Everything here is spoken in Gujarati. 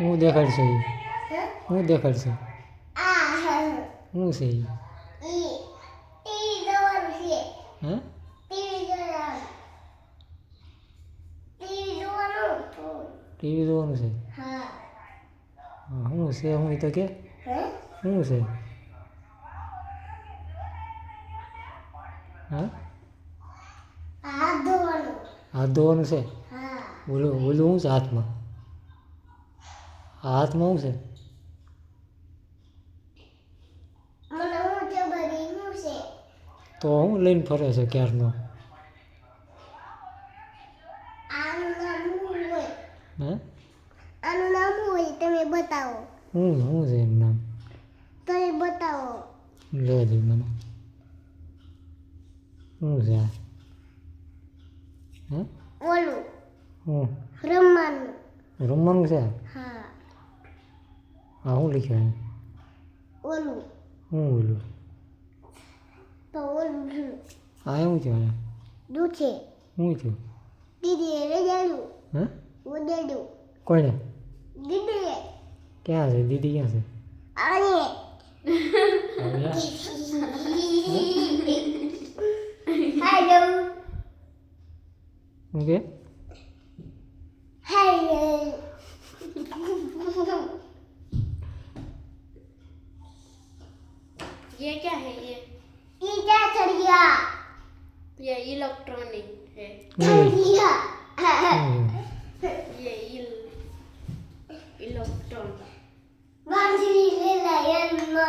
હું દેખાડશે ઈ હે હું દેખાડશે આ હું છે ઈ ઈ ટીવી જોવાનું છે હે ટીવી જોવાનું ટીવી જોવાનું ટીવી જોવાનું છે હા હા શું છે હું ઈ તો કે હે શું છે હા હાથ ધોવાનું હાથ ધોવાનું છે હા ઓલું શું છે હાથમાં આ હાથમાં શું છે મને હું જબરી હું છે તો હું લઈને ફરે છે ક્યારનો આનું નામ શું હોય હે આનું નામ શું હોય તમે બતાવો શું છે એનું નામ તમે બતાવો લે દે મને શું છે આ હે ઓલું હું રમવાનું રમવાનું છે હા હા શું લખ્યું ઓલું હું બોલું તો ઓલું આ શું છે દૂધે શું થયું દીદીએ રજાડ્યું હે ઉડાડ્યું કોઈને દીદીએ ક્યાં છે દીદી ક્યાં છે આને આવ્યા? હેલો શું કે હેલો ये क्या है ये ये क्या चढ़ गया ये इलेक्ट्रॉनिक है चढ़ गया શું છે? ये इलेक्ट्रॉन बांधनी ले लाया